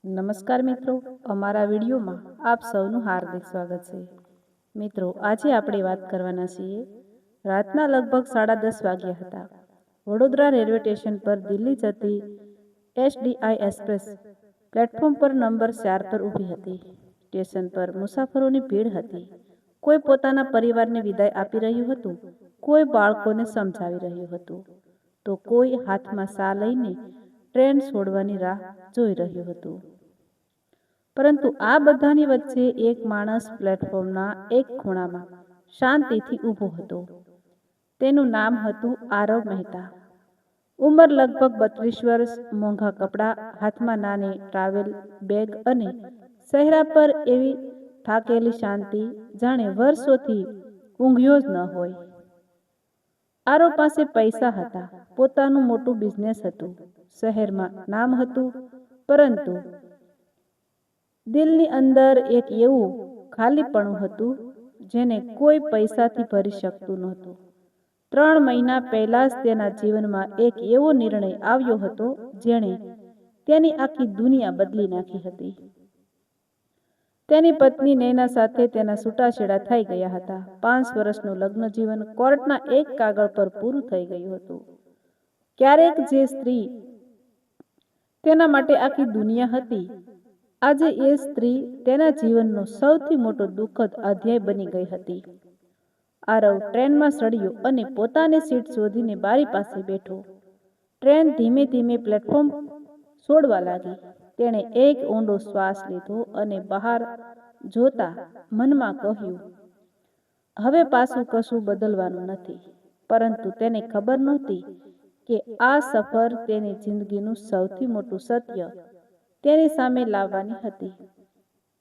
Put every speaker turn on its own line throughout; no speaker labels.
નમસ્કાર મિત્રો, અમારા વિડીયોમાં આપ સૌનું હાર્દિક સ્વાગત છે. મિત્રો, આજે આપણે વાત કરવાના છીએ. રાતના લગભગ 10:30 વાગ્યા હતા. વડોદરા રેલવે સ્ટેશન પર દિલ્હી જતી એસડીઆઈ એક્સપ્રેસ પ્લેટફોર્મ પર નંબર 4 પર ઊભી હતી. સ્ટેશન પર મુસાફરોની ભીડ હતી. કોઈ પોતાના પરિવારને વિદાય આપી રહ્યું હતું, કોઈ બાળકોને સમજાવી રહ્યું હતું, તો કોઈ હાથમાં સા લઈને ટ્રેન છોડવાની રાહ જોઈ રહ્યું હતું. પરંતુ આ બધાની વચ્ચે એક માણસ પ્લેટફોર્મના એક ખૂણામાં શાંતિથી ઊભો હતો. તેનું નામ હતું આરવ મહેતા. ઉંમર લગભગ 32 વર્ષ, મોંઘા કપડાં, હાથમાં નાની ટ્રાવેલ બેગ અને ચહેરા પર એવી થાકેલી શાંતિ, જાણે વર્ષોથી ઊંઘ્યો જ ન હોય. આરવ પાસે પૈસા હતા, પોતાનું મોટું બિઝનેસ હતું, શહેરમાં નામ હતું, પરંતુ દિલની અંદર એક એવું ખાલીપણું હતું જેને કોઈ પૈસાથી ભરી શકતું નહોતું. 3 મહિના પહેલા જ તેના જીવનમાં એક એવો નિર્ણય આવ્યો હતો જેણે તેની આખી દુનિયા બદલી નાખી હતી. તેની પત્ની નૈના સાથે તેના છૂટાછેડા થઈ ગયા હતા. 5 વર્ષનું લગ્ન જીવન કોર્ટના એક કાગળ પર પૂરું થઈ ગયું હતું. ક્યારેક જે સ્ત્રી તેના માટે આખી દુનિયા હતી, આજે એ સ્ત્રી તેના જીવનનો સૌથી મોટો દુઃખદ અધ્યાય બની ગઈ હતી. આરવ ટ્રેનમાં ચડ્યો અને પોતાની સીટ શોધીને બારી પાસે બેઠો. ટ્રેન ધીમે ધીમે પ્લેટફોર્મ છોડવા લાગી. તેણે એક ઊંડો શ્વાસ લીધો અને બહાર જોતા મનમાં કહ્યું, હવે પાછું કશું બદલવાનું નથી. પરંતુ તેને ખબર નહોતી કે આ સફર તેની જિંદગીનું સૌથી મોટું સત્ય તેની સામે લાવવાની હતી.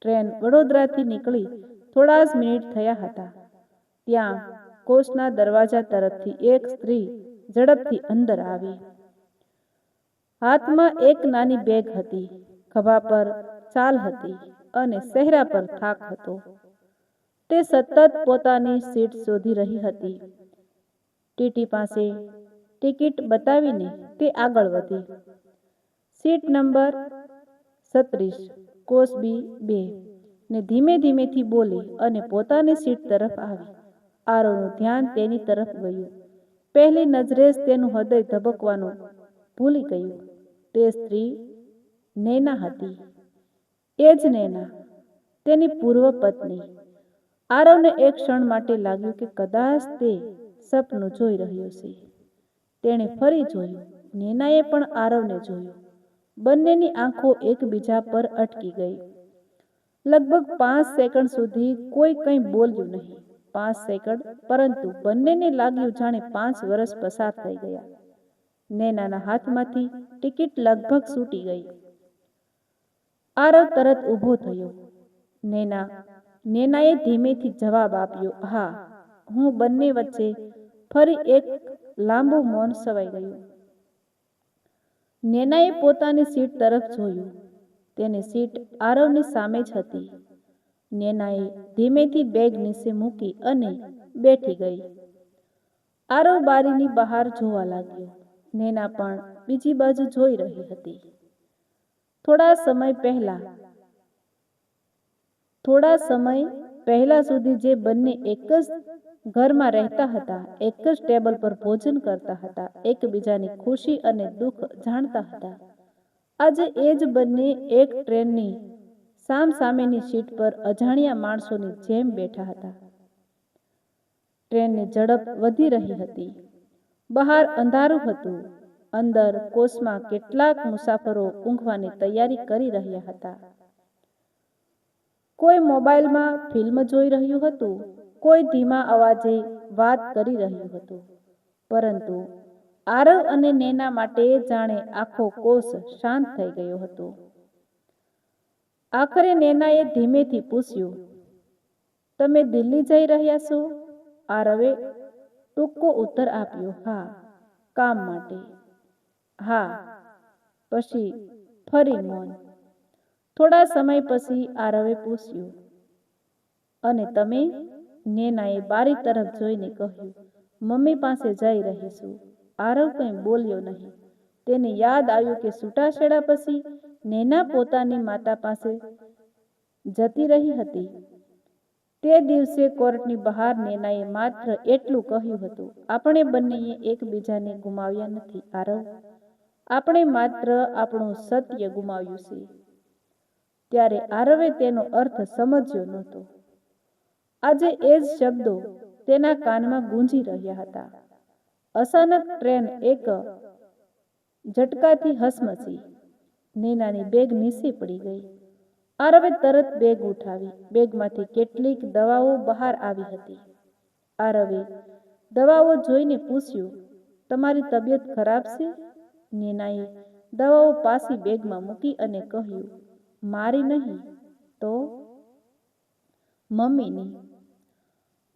ટ્રેન વડોદરાથી નીકળી થોડા જ મિનિટ થયા હતા, ત્યાં કોચના દરવાજા તરફથી એક સ્ત્રી ઝડપથી અંદર આવી. હાથમાં એક નાની બેગ હતી, ખભા પર શાલ હતી અને ચહેરા પર થાક હતો. તે સતત પોતાની સીટ શોધી રહી હતી. ટીટી પાસે ટિકિટ બતાવીને તે આગળ વધી. સીટ નંબર 36, કોચ બી 2 ને ધીમે ધીમેથી બોલી અને પોતાની સીટ તરફ આવી. આરવનું ધ્યાન તેની તરફ ગયું. પહેલી નજરે જ તેનું હૃદય ધબકવાનું ભૂલી ગયું. તે સ્ત્રી નૈના હતી. એ જ નૈના, તેની પૂર્વ પત્ની. આરવને એક ક્ષણ માટે લાગ્યું કે કદાચ તે સપનું જોઈ રહ્યો છે. તેણે ફરી જોયું. નૈનાએ પણ આરવને જોયું. બંનેની આંખો એકબીજા પર અટકી ગઈ. લગભગ 5 સેકન્ડ સુધી કોઈ કંઈ બોલ્યું નહીં. 5 સેકન્ડ, પરંતુ બંનેને લાગ્યું જાણે 5 વર્ષ પસાર થઈ ગયા. નૈનાના હાથમાંથી ટિકિટ લગભગ છૂટી ગઈ. આરવ તરત ઊભો થયો. નૈનાએ ધીમેથી જવાબ આપ્યો, હા. હું બંને વચ્ચે ફરી એક લાંબુ મૌન છવાઈ ગયું. નૈનાએ પોતાની સીટ તરફ જોયું. તેની સીટ આરવની સામે જ હતી. નૈનાએ ધીમેથી બેગ નીચે મૂકી અને બેઠી ગઈ. આરવ બારીની બહાર જોવા લાગ્યો. નૈના પણ બીજી બાજુ જોઈ રહી હતી. થોડા સમય પહેલા સુધી જે બંને એક જ ઘરમાં રહેતા હતા, એક જ ટેબલ પર ભોજન કરતા હતા, એકબીજાની ખુશી અને દુઃખ જાણતા હતા, આજે એ જ બંને એક ટ્રેનની સામસામેની સીટ પર અજાણ્યા માણસોની જેમ બેઠા હતા. ટ્રેનની ઝડપ વધી રહી હતી. બહાર અંધારું હતું. અંદર કોચમાં કેટલાક મુસાફરો ઊંઘવાની તૈયારી કરી રહ્યા હતા. કોઈ મોબાઈલમાં ફિલ્મ જોઈ રહ્યું હતું, કોઈ ધીમા અવાજે વાત કરી રહ્યું હતું. પરંતુ આરવ અને નૈના માટે જાણે આખો કોચ શાંત થઈ ગયો હતો. આખરે નૈનાએ ધીમેથી પૂછ્યું, તમે દિલ્હી જઈ રહ્યા છો? આરવે ટૂંકો ઉત્તર આપ્યો, હા. કામ માટે? હા. પછી ફરી મૌન. થોડા સમય પછી આરવે પૂછ્યું, અને તમે? નૈનાએ બારી તરફ જોઈને કહ્યું, મમ્મી પાસે જઈ રહી છું. આરવ કંઈ બોલ્યો નહીં. તેને યાદ આવ્યું કે છૂટાછેડા પછી નેના પોતાની માતા પાસે જતી રહી હતી. તે દિવસે કોર્ટની બહાર નેનાએ માત્ર એટલું કહ્યું હતું, આપણે બંનેએ એકબીજાને ગુમાવ્યા નથી આરવ, આપણે માત્ર આપણું સત્ય ગુમાવ્યું છે. ત્યારે આરવે તેનો અર્થ સમજ્યો નહોતો. આજે એ જ શબ્દો તેના કાનમાં ગૂંજી રહ્યા હતા. અચાનક ટ્રેન એક ઝટકાથી હસમસી. નેનાની બેગ નીચે પડી ગઈ. આરવે તરત બેગ ઉઠાવી. બેગમાંથી કેટલીક દવાઓ બહાર આવી હતી. આરવે દવાઓ જોઈને પૂછ્યું, તમારી તબિયત ખરાબ છે? નેનાએ દવાઓ પાછી બેગમાં મૂકી અને કહ્યું, મારી નહીં તો મમ્મીની.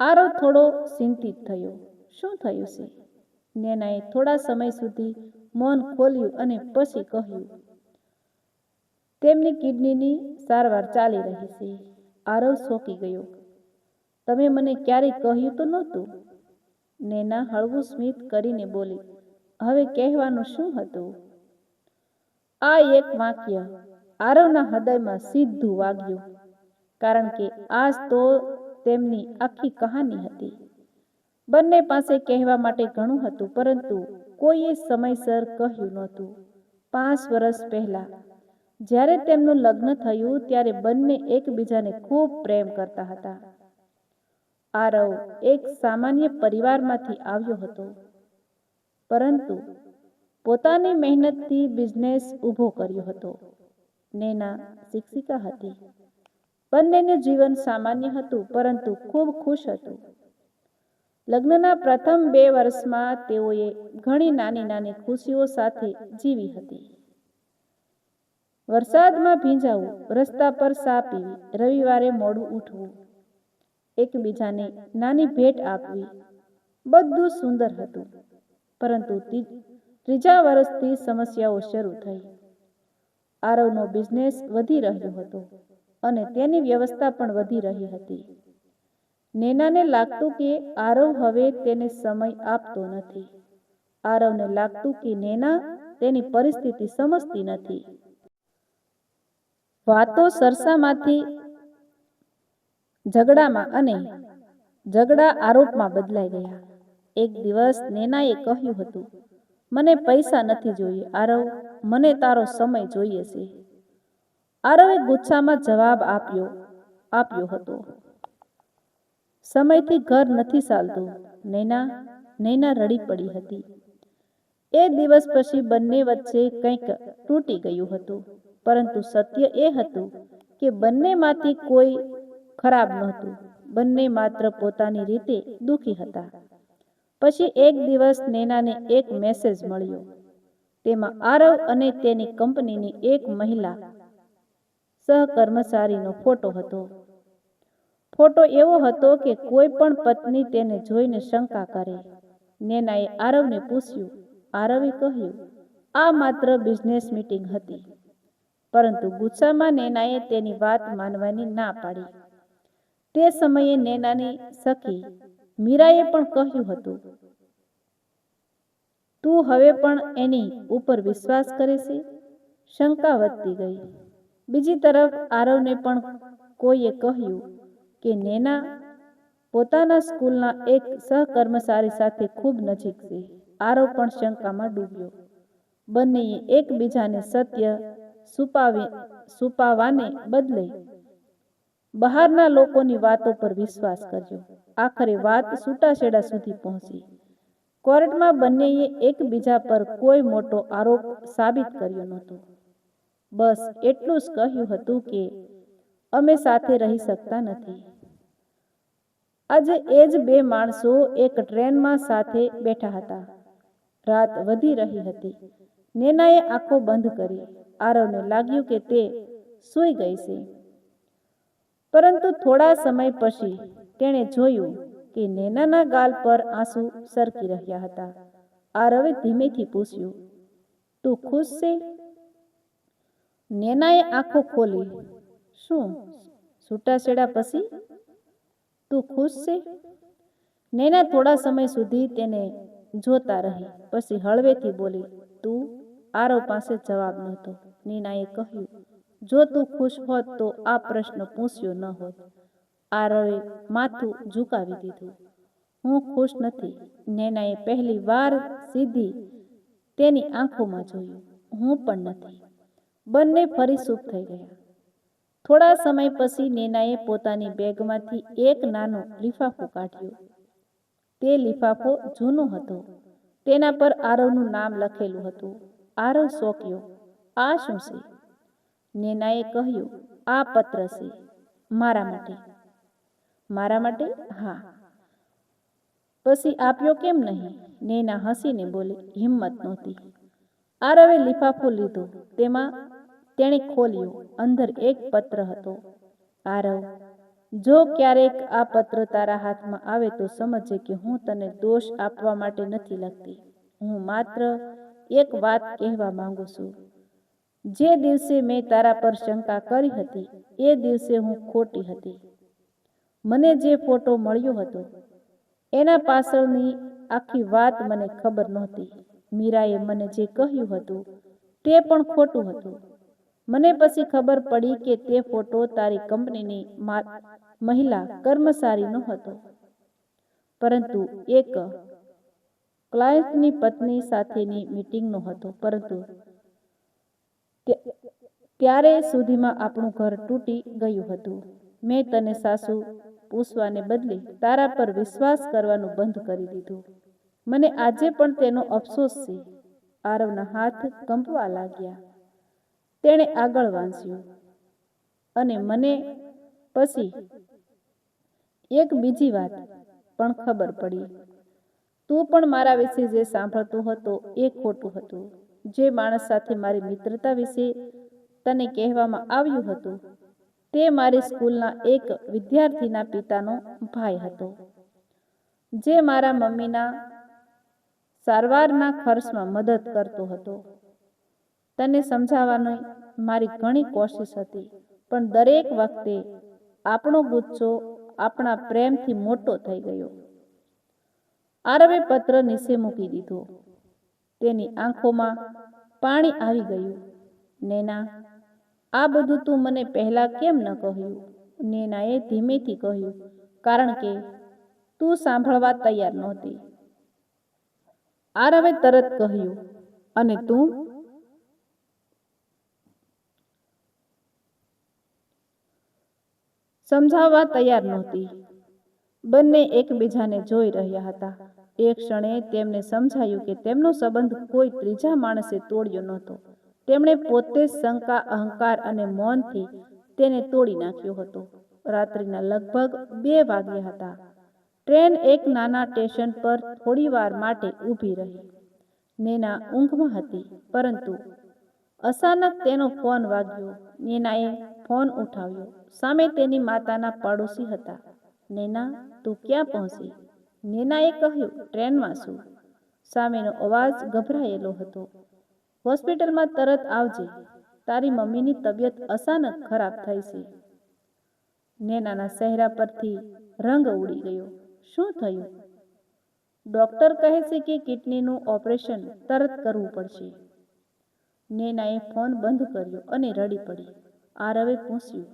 આરવ થોડો ચિંતિત થયો. શું થયું છે? નેનાએ થોડા સમય સુધી મૌન ખોલ્યું અને પછી કહ્યું, તેમની કિડનીની સારવાર ચાલી રહી છે. આરવ ચોંકી ગયો. તમે મને ક્યારેય કહ્યું તો નહોતું? નેના હળવું સ્મિત કરીને બોલી, હવે કહેવાનું શું હતું? આ એક વાક્ય આરવના હૃદયમાં સીધું વાગ્યું, કારણ કે આજ તો તેમની આખી કહાની હતી. બંને પાસે કહેવા માટે ઘણું હતું, પરંતુ કોઈએ સમયસર કહ્યું નહોતું. 5 વર્ષ પહેલા જ્યારે તેમનું લગ્ન થયું ત્યારે બંને એકબીજાને ખૂબ પ્રેમ કરતા હતા. આરવ એક સામાન્ય પરિવારમાંથી આવ્યો હતો, પરંતુ પોતાની મહેનતથી બિઝનેસ ઊભો કર્યો હતો. નેના શિક્ષિકા હતી. બંનેનું જીવન સામાન્ય હતું, પરંતુ ખૂબ ખુશ હતું. લગ્નના પ્રથમ 2 વર્ષમાં તેઓએ ઘણી નાની નાની ખુશીઓ સાથે જીવી હતી. વરસાદમાં ભીંજાવું, રસ્તા પર ચા પીવી, રવિવારે મોડું ઉઠવું, એકબીજાને નાની ભેટ આપવી, બધું સુંદર હતું. પરંતુ ત્રીજા વર્ષથી સમસ્યાઓ શરૂ થઈ. આરવનો બિઝનેસ વધી રહ્યો હતો અને તેની વ્યવસ્થા પણ વધી રહી હતી. નેનાને લાગતું કે આરવ હવે તેને સમય આપતો નથી. આરવને લાગતું કે નેના તેની પરિસ્થિતિ સમજતી નથી. વાતો ચર્ચામાંથી ઝઘડામાં અને ઝઘડા આરોપમાં બદલાઈ ગયા. એક દિવસ નેનાએ કહ્યું હતું, મને પૈસા નથી જોઈએ આરવ, મને તારો સમય જોઈએ છે. આરવે ગુસ્સામાં જવાબ આપ્યો હતો, સમયથી ઘર નથી ચાલતું. નૈના રડી પડી હતી. એ દિવસ પછી બંને વચ્ચે કંઈક તૂટી ગયું હતું, પરંતુ સત્ય એ હતું કે બંનેમાંથી કોઈ ખરાબ નહોતું. બંને માત્ર પોતાની રીતે દુઃખી હતા. પછી એક દિવસ નેનાને એક મેસેજ મળ્યો. તેમાં આરવ અને તેની કંપનીની એક મહિલા સહકર્મચારીનો ફોટો હતો. ફોટો એવો હતો કે કોઈ પણ પત્ની તેને જોઈને શંકા કરે. નેનાએ આરવને પૂછ્યું. આરવે કહ્યું, આ માત્ર બિઝનેસ મીટિંગ હતી. પરંતુ ગુસ્સામાં નેનાએ તેની વાત માનવાની ના પાડી. તે સમયે નેનાની સખી મીરાએ પણ કહ્યું હતું, તું હવે પણ એની ઉપર વિશ્વાસ કરે છે? શંકા વધતી ગઈ. બીજી તરફ આરવને પણ કોઈએ કહ્યું કે નેના પોતાના સ્કૂલના એક સહકર્મચારી સાથે ખૂબ નજીક છે. આરવ પણ શંકામાં ડૂબ્યો. બંનેએ એકબીજાને સત્ય છુપાવવાને બદલે બહારના લોકોની વાતો પર વિશ્વાસ કર્યો. આખરે વાત છૂટાછેડા સુધી પહોંચી. કોર્ટમાં બંનેએ એકબીજા પર કોઈ મોટો આરોપ સાબિત કર્યો નહોતો. બસ એટલું જ કહ્યું હતું કે અમે સાથે રહી શકતા નથી. આજે એ જ 2 માણસો એક ટ્રેનમાં સાથે બેઠા હતા. રાત વધી રહી હતી. નેનાએ આંખો બંધ કરી. આરવને લાગ્યું કે તે સૂઈ ગઈ છે. પરંતુ થોડા સમય પછી તેણે જોયું કે નેનાના ગાલ પર આંસુ સરકી રહ્યા હતા. આરવે ધીમેથી પૂછ્યું, તું ખુશ છે? નેનાએ આંખો ખોલી. શું છૂટાછેડા પછી? તું ખુશ છે? નેના થોડા સમય સુધી તેને જોતા રહી. પછી હળવેથી બોલી, તું? આરવ પાસે જવાબ નહોતો. નીનાએ કહ્યું, જો તું ખુશ હોત તો આ પ્રશ્ન પૂછ્યો ન હોત. આરવે માથું ઝુકાવી દીધું. હું ખુશ નથી. નૈનાએ પહેલી વાર સીધી તેની આંખોમાં જોયું. હું પણ નથી. બંને ફરી ચૂપ થઈ ગયા. થોડા સમય પછી નૈનાએ પોતાની બેગમાંથી એક નાનો લિફાફો કાઢ્યો. તે લિફાફો જૂનો હતો. તેના પર આરવનું નામ લખેલું હતું. આરવ ચોંક્યો. આ શું છે? નૈનાએ કહ્યું, આ પત્ર છે. મારા માટે. મારા માટે? હા. પછી આપ્યો કેમ નહીં? નૈના હસીને બોલી. હિંમત નહોતી. આરવે લિફાફો લીધો. તેણે ખોલ્યો. અંદર એક પત્ર હતો. આરવ, જો ક્યારેક આ પત્ર તારા હાથમાં આવે તો સમજજે કે હું તને દોષ આપવા માટે નથી લખતી. હું માત્ર એક વાત કહેવા માંગુ છું. જે દિવસે મેં તારા પર શંકા કરી હતી એ દિવસે હું ખોટી હતી. મને જે ફોટો મળ્યો હતો એના પાછળની આખી વાત મને ખબર નહોતી. મીરાએ મને જે કહ્યું હતું તે પણ ખોટું હતું. મને પછી ખબર પડી કે તે ફોટો તારી કંપનીની મહિલા કર્મચારીનો હતો, પરંતુ એક ક્લાયન્ટની પત્ની સાથેની મીટિંગનો હતો. પરંતુ ત્યારે સુધીમાં આપણું ઘર તૂટી ગયું હતું. મેં તને સાસુ પૂછવાને બદલે તારા પર વિશ્વાસ કરવાનું બંધ કરી દીધું. મને આજે પણ તેનો અફસોસ છે. આરવના હાથ કંપવા લાગ્યા. તેણે આગળ વાંચ્યું. અને મને પછી એક બીજી વાત પણ ખબર પડી. તું પણ મારા વિશે જે સાંભળતો હતો એ ખોટું હતું. જે માણસ સાથે મારી મિત્રતા વિશે તને કહેવામાં આવ્યું હતું તે મારી સ્કૂલના એક વિદ્યાર્થીના પિતાનો ભાઈ હતો, જે મારા મમ્મીના સારવારના ખર્ચમાં મદદ કરતો હતો. તને સમજાવવાની મારી ઘણી કોશિશ હતી, પણ દરેક વખતે આપણો ગુસ્સો આપણા પ્રેમથી મોટો થઈ ગયો. આરવે પત્ર નીચે મૂકી દીધો. તેની આંખોમાં પાણી આવી ગયું. નૈના, આ બધું તું મને પહેલા કેમ ન કહ્યું? નૈનાએ ધીમેથી કહ્યું, કારણ કે તું સાંભળવા તૈયાર નહોતી. આરવે તરત કહ્યું, અને તું? સમજાવવા તૈયાર નહોતી. બંને એકબીજાને જોઈ રહ્યા હતા. એક ક્ષણે તેમને સમજાયું કે તેમનો સંબંધ કોઈ ત્રીજા માણસે તોડ્યો નહોતો. તેમણે પોતે જ શંકા, અહંકાર અને મૌનથી તેને તોડી નાખ્યો હતો. રાત્રિના લગભગ 2 વાગ્યા હતા. ટ્રેન એક નાના સ્ટેશન પર થોડીવાર માટે ઊભી રહી. નૈના ઊંઘમાં હતી, પરંતુ અચાનક તેનો ફોન વાગ્યો. નૈનાએ ફોન ઉઠાવ્યો. સામે તેની માતાના પાડોશી હતા. નૈના, તું ક્યાં પહોંચી? નૈનાએ કહ્યું, ટ્રેનમાં છું. સામેનો અવાજ ગભરાયેલો હતો. હોસ્પિટલમાં તરત આવજે. તારી મમ્મીની તબિયત અચાનક ખરાબ થઈ છે. નૈનાના ચહેરા પરથી રંગ ઉડી ગયો. શું થયું? ડોક્ટર કહે છે કે કિડનીનું ઓપરેશન તરત કરવું પડશે. નૈનાએ ફોન બંધ કર્યો અને રડી પડી. આરવે પૂછ્યું,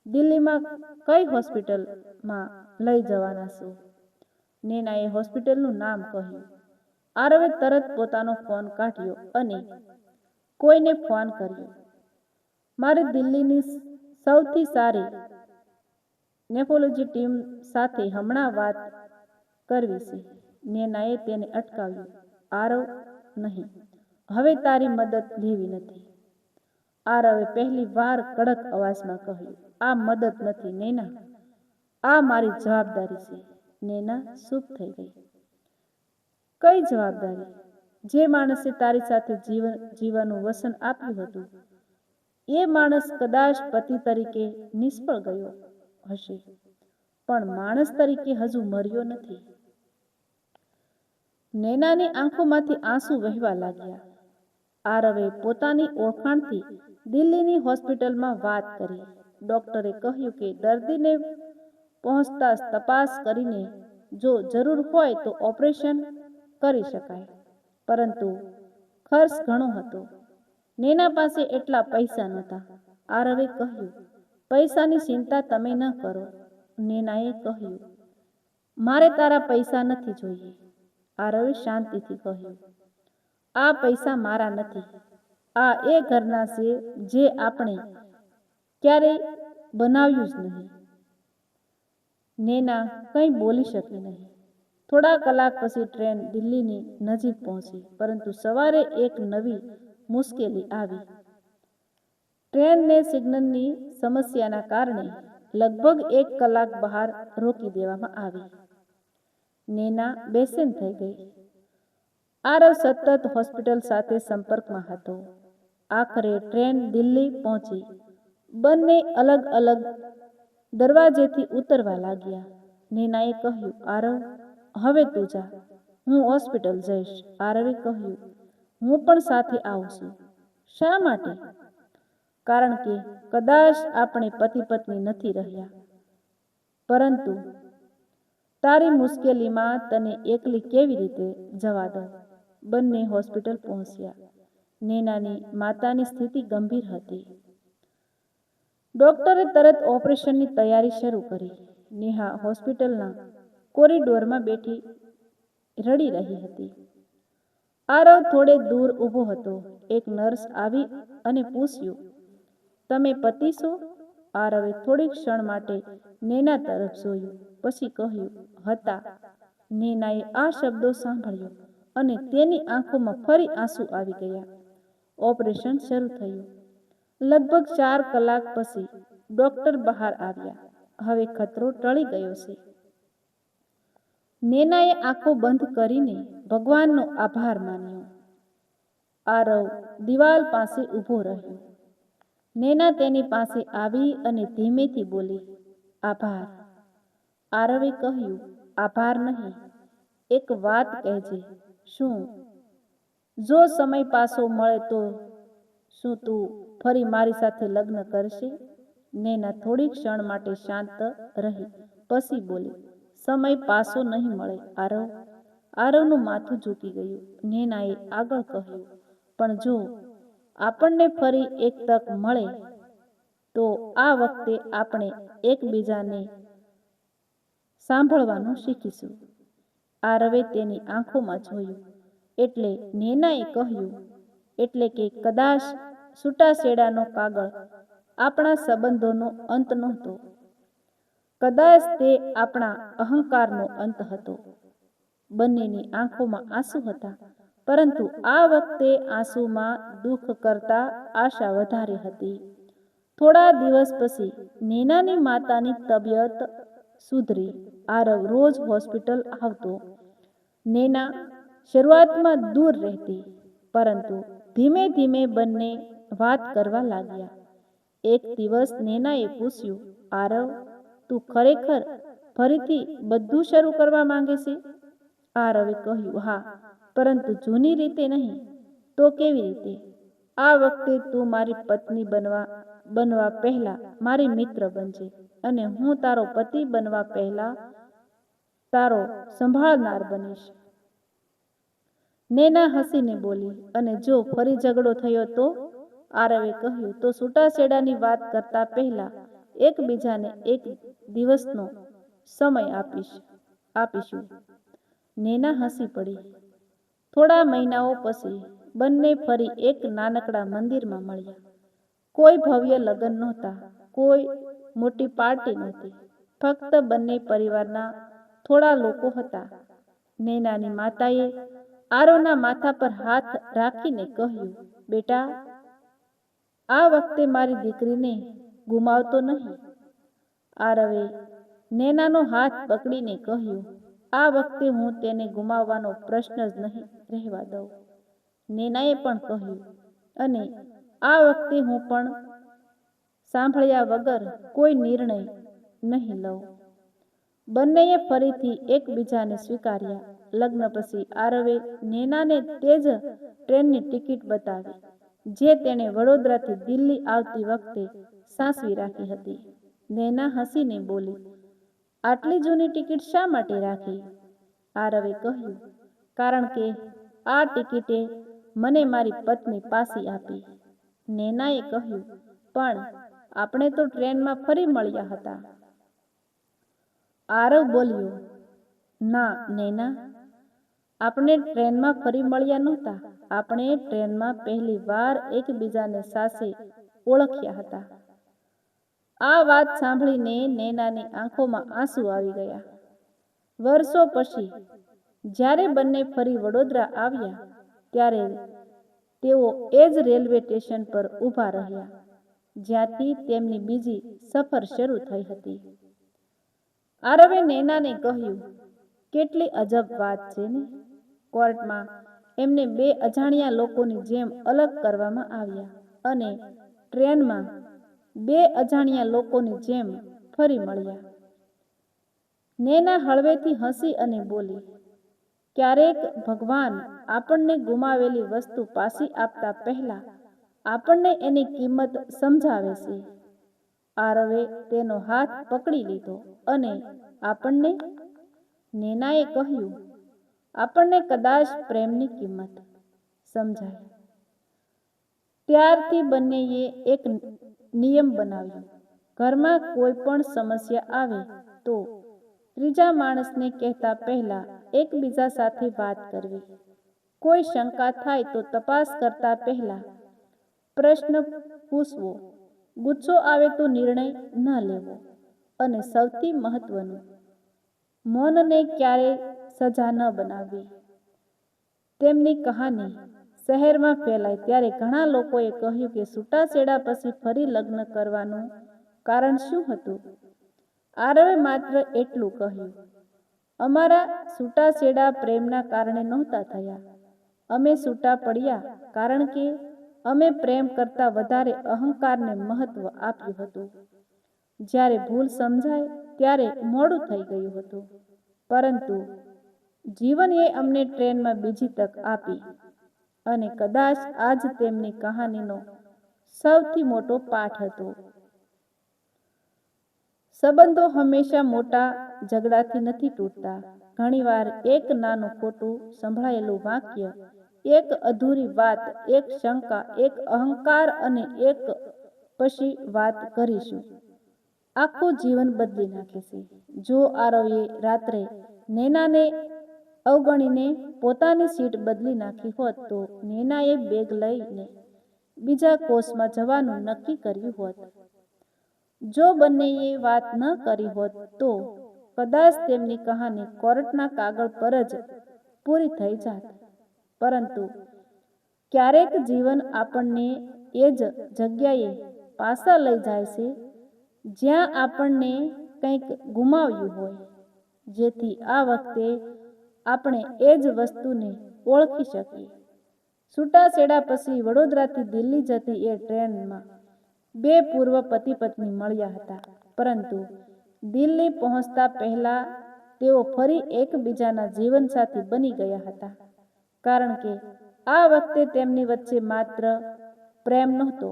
દિલ્હીમાં કઈ હોસ્પિટલમાં લઈ જવાના છો? નૈનાએ હોસ્પિટલનું નામ કહ્યું. આરવે તરત પોતાનો ફોન કાઢ્યો અને કોઈને ફોન કર્યો. મારે દિલ્હીની સૌથી સારી નેફ્રોલોજી ટીમ સાથે હમણાં વાત કરવી છે. નૈનાએ તેને અટકાવ્યું. આરવ, નહીં, હવે તારી મદદ લેવી નથી. આરવે પહેલી વાર કડક અવાજમાં કહ્યું, આ મદદ નથી નૈના, આ મારી જવાબદારી છે. નૈના ચૂપ થઈ ગઈ. કઈ જવાબદારી? જે માણસે તારી સાથે જીવવાનું વચન આપ્યું હતું એ માણસ કદાચ પતિ તરીકે નિષ્ફળ ગયો હશે, પણ માણસ તરીકે હજુ મર્યો નથી. નૈનાની આંખોમાંથી આંસુ વહેવા લાગ્યા. આરવે પોતાની ઓળખાણથી દિલ્હીની હોસ્પિટલમાં વાત કરી. ડોક્ટરે કહ્યું કે દર્દીને પહોંચતા તપાસ કરીને જો જરૂર હોય તો ઓપરેશન કરી શકાય, પરંતુ ખર્ચ ઘણો હતો. નેના પાસે એટલા પૈસા નહોતા. આરવે કહ્યું, પૈસાની ચિંતા તમે ન કરો. નેનાએ કહ્યું, મારે તારા પૈસા નથી જોઈએ. આરવે શાંતિથી કહ્યું, આ પૈસા મારા નથી. આ એ ઘરના છે જે આપણે ક્યારેય બનાવ્યું જ નહીં. નેના કંઈ બોલી શકી નહીં. થોડા કલાક પછી ટ્રેન દિલ્હીની નજીક પહોંચી, પરંતુ સવારે એક નવી મુશ્કેલી આવી. ટ્રેનને સિગ્નલની સમસ્યાના કારણે લગભગ 1 કલાક બહાર રોકી દેવામાં આવી. નેના બેચેન થઈ ગઈ. આરવ સતત હોસ્પિટલ સાથે સંપર્કમાં હતો. આખરે ટ્રેન દિલ્હી પહોંચી. બંને અલગ અલગ દરવાજેથી ઉતરવા લાગ્યા. નેનાએ કહ્યું, આરવ, હવે તું જા, હું હોસ્પિટલ જઈશ. આરવે કહ્યું, હું પણ સાથે આવું છું. શા માટે? કારણ કે કદાચ આપણે પતિ પત્ની નથી રહ્યા, પરંતુ તારી મુશ્કેલીમાં તને એકલી કેવી રીતે જવા દઉં? બંને હોસ્પિટલ પહોંચ્યા. નેનાની માતાની સ્થિતિ ગંભીર હતી. ડોક્ટરે તરત ઓપરેશનની તૈયારી શરૂ કરી. નેહા હોસ્પિટલના કોરિડોરમાં બેઠી રડી રહી હતી. આરવ થોડે દૂર ઊભો હતો. એક નર્સ આવી અને પૂછ્યું, તમે પતિ છો? આરવે થોડી ક્ષણ માટે નેના તરફ જોયું, પછી કહ્યું, હતા. નેનાએ આ શબ્દો સાંભળ્યો અને તેની આંખોમાં ફરી આંસુ આવી ગયા. ઓપરેશન શરૂ થયું. લગભગ 4 કલાક પછી ડોક્ટર બહાર આવ્યા. હવે ખતરો ટળી ગયો છે. નેનાએ આંખો બંધ કરીને ભગવાનનો આભાર માન્યો. આરવ દિવાલ પાસે ઊભો રહ્યો. નેના તેની પાસે આવી અને ધીમેથી બોલી, આભાર. આરવે કહ્યું, આભાર નહીં, એક વાત કહેજે. શું? જો સમય પાછો મળે તો શું તું ફરી મારી સાથે લગ્ન કરશે? નેના થોડી ક્ષણ માટે શાંત રહી, પછી બોલી, સમય પાછો નહીં મળે આરવ. આરવનું માથું ઝૂકી ગયું. નેનાએ આગળ કહ્યું, પણ જો આપણને ફરી એક તક મળે તો આ વખતે આપણે એકબીજાને સાંભળવાનું શીખીશું. આરવે તેની આંખોમાં જોયું. એટલે નેનાએ કહ્યું, એટલે કે કદાચ છૂટાછેડાનો કાગળ આપણા સંબંધોનો અંત નહોતો. કદાચ તે આપણા અહંકારનો અંત હતો. બંનેની આંખોમાં આંસુ હતા, પરંતુ આ વખતે આંસુમાં દુઃખ કરતા આશા વધારે હતી. થોડા દિવસ પછી નેનાની માતાની તબિયત સુધરી. આરવ રોજ હોસ્પિટલ આવતો. નેના શરૂઆતમાં દૂર રહેતી, પરંતુ ધીમે ધીમે બંને વાત કરવા લાગ્યા. એક દિવસ નેનાએ પૂછ્યું, આરવ, તું ખરેખર ફરીથી બધું શરૂ કરવા માંગે છે? આરવે કહ્યું, હા, પરંતુ જૂની રીતે નહીં. તો કેવી રીતે? આ વખતે તું મારી પત્ની બનવા પહેલા મારી મિત્ર બનજે, અને હું તારો પતિ બનવા પહેલા તારો સંભાળનાર બનીશ. નેના હસીને બોલી, અને જો ફરી ઝઘડો થયો તો? આરવે કહ્યું, તો છૂટાછેડાની વાત કરતા પહેલા એકબીજાને એક દિવસનો સમય આપીશું. નેના હસી પડી. થોડા મહિનાઓ પછી બંને ફરી એક નાનકડા મંદિરમાં મળ્યા. કોઈ ભવ્ય લગ્ન નહોતા, કોઈ મોટી પાર્ટી નહોતી, ફક્ત બંને પરિવારના થોડા લોકો હતા. નેનાની માતાએ આરવના માથા પર હાથ રાખીને કહ્યું, બેટા, આ વખતે મારી દીકરીને ગુમાવતો નહીં. આરવે નેનાનો હાથ પકડીને કહ્યું, આ વખતે હું તેને ગુમાવવાનો પ્રશ્ન જ નહીં રહેવા દઉં. નેનાએ પણ કહ્યું, અને આ વખતે હું પણ સાંભળ્યા વગર કોઈ નિર્ણય નહીં લઉં. બંનેએ ફરીથી એકબીજાને સ્વીકાર્યા. લગ્ન પછી આરવે નેનાને તે જ ટ્રેનની ટિકિટ બતાવી જે તેણે વડોદરાથી દિલ્હી આવતી વખતે સાચવી રાખી હતી. નેના હસીને બોલી, આટલી જૂની ટિકિટ શા માટે રાખી? આરવે કહ્યું, કારણ કે આ ટિકિટે મને મારી પત્ની પાછી આપી. નૈનાએ કહ્યું, પણ આપણે તો ટ્રેનમાં ફરી મળ્યા હતા. આરવ બોલ્યો, ના નૈના, આપણે ટ્રેનમાં ફરી મળ્યા નહોતા. આપણે ટ્રેનમાં પહેલી વાર એકબીજાને સાસે ઓળખ્યા હતા. આ વાત સાંભળીને નૈનાની આંખોમાં આંસુ આવી ગયા. વર્ષો પછી જ્યારે બંને ફરી વડોદરા આવ્યા ત્યારે તેઓ એ જ રેલવે સ્ટેશન પર ઊભા રહ્યા જ્યાંથી તેમની બીજી સફર શરૂ થઈ હતી. આરવે નૈનાને કહ્યું, કેટલી અજબ વાત છે ને. કોર્ટમાં એમને બે અજાણ્યા લોકોની જેમ અલગ કરવામાં આવ્યા અને ટ્રેનમાં બે અજાણ્યા લોકોની જેમ ફરી મળ્યા. નૈના હળવેથી હસી અને બોલી, ક્યારેક ભગવાન આપણને ગુમાવેલી વસ્તુ પાછી આપતા પહેલા આપણને એની કિંમત સમજાવે છે. આરવે તેનો હાથ પકડી લીધો અને આપણને, નૈનાએ કહ્યું, આપણને કદાચ પ્રેમની કિંમત સમજાય. ત્યારથી બંનેએ એક નિયમ બનાવ્યો. ઘરમાં કોઈ પણ સમસ્યા આવે તો ત્રીજા માણસને કહેતા પહેલા એકબીજા સાથે વાત કરવી. કોઈ શંકા થાય તો તપાસ કરતા પહેલા પ્રશ્ન પૂછવો. ગુસ્સો આવે તો નિર્ણય ન લેવો. અને સૌથી મહત્વનું, મૌનને ક્યારેય સજા ન બનાવવી. તેમની કહાની શહેરમાં ફેલાઈ ત્યારે ઘણા લોકોએ કહ્યું કે છૂટાછેડા પછી ફરી લગ્ન કરવાનું કારણ શું હતું? આરવે માત્ર એટલું કહ્યું, અમારા છૂટાછેડા પ્રેમના કારણે નહોતા થયા. અમે છૂટા પડ્યા કારણ કે અમે પ્રેમ કરતાં વધારે અહંકારને મહત્વ આપ્યું હતું. જ્યારે ભૂલ સમજાય ત્યારે મોડું થઈ ગયું હતું. પરંતુ જીવને અમને ટ્રેનમાં બીજી તક આપી અને કદાચ આજ તેમની કહાનીનો સૌથી મોટો પાઠ હતો. સંબંધો હંમેશા મોટા ઝઘડાથી નથી તૂટતા. ઘણીવાર એક નાનું ખોટું સંભળાયેલું વાક્ય, એક અધૂરી વાત, એક શંકા, એક અહંકાર અને એક પછી વાત કરીશું આખું જીવન બદલી નાખે છે. જો આરવે રાત્રે નૈનાને અવગણીને પોતાની સીટ બદલી નાખી હોત તો નૈનાએ બેગ લઈને બીજા કોષમાં જવાનું નક્કી કર્યું હોત. જો બંનેએ વાત ન કરી હોત તો કદાચ તેમની કહાની કોર્ટના કાગળ પર જ પૂરી થઈ જાત. પરંતુ ક્યારેક જીવન આપણને એ જ જગ્યાએ પાછા લઈ જાય છે જ્યાં આપણને કંઈક ગુમાવ્યું હોય, જેથી આ વખતે આપણે એ જ વસ્તુને ઓળખી શકીએ. છૂટાછેડા પછી વડોદરાથી દિલ્હી જતી એ ટ્રેનમાં બે પૂર્વ પતિ પત્ની મળ્યા હતા. પરંતુ દિલ્હી પહોંચતા પહેલા તેઓ ફરી એકબીજાના જીવનસાથી બની ગયા હતા. કારણ કે આ વખતે તેમની વચ્ચે માત્ર પ્રેમ નહોતો,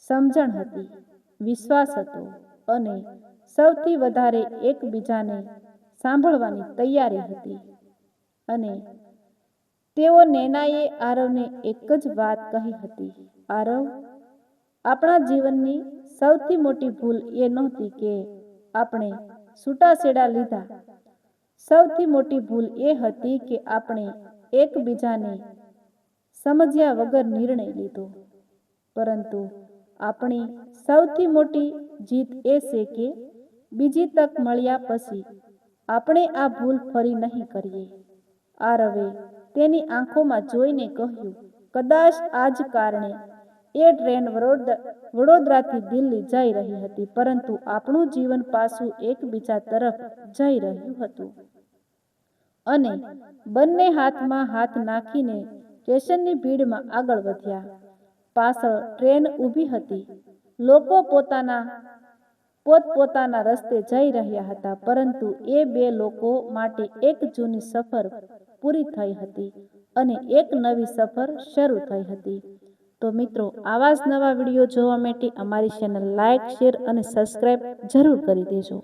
સમજણ હતી, વિશ્વાસ હતો અને સૌથી વધારે એકબીજાને સાંભળવાની તૈયારી હતી. અને તેઓ નૈનાએ આરવને એક જ વાત કહી હતી, આરવ, આપણા જીવનની સૌથી મોટી ભૂલ એ નહોતી કે આપણે છૂટાછેડા લીધા. સૌથી મોટી ભૂલ એ હતી કે આપણે એકબીજાને સમજ્યા વગર નિર્ણય લીધો. પરંતુ આપણી સૌથી મોટી જીત એ છે કે બીજી તક મળ્યા પછી આપણે આ ભૂલ ફરી નહીં કરીએ. આરવે તેની આંખોમાં જોઈને કહ્યું, કદાચ આ જ કારણે એ ટ્રેન વડોદરાથી દિલ્હી જઈ રહી હતી, પરંતુ આપણું જીવન પાછું એકબીજા તરફ જઈ રહ્યું હતું. અને બંને હાથમાં હાથ નાખીને સ્ટેશનની ભીડમાં આગળ વધ્યા. પાછળ ટ્રેન ઊભી હતી. લોકો પોતપોતાના રસ્તે જઈ રહ્યા હતા. પરંતુ એ બે લોકો માટે એક જૂની સફર પૂરી થઈ હતી અને એક નવી સફર શરૂ થઈ હતી. તો મિત્રો, આવા જ નવા વિડીયો જોવા માટે અમારી ચેનલ લાઇક, શેર અને સબસ્ક્રાઈબ જરૂર કરી દેજો.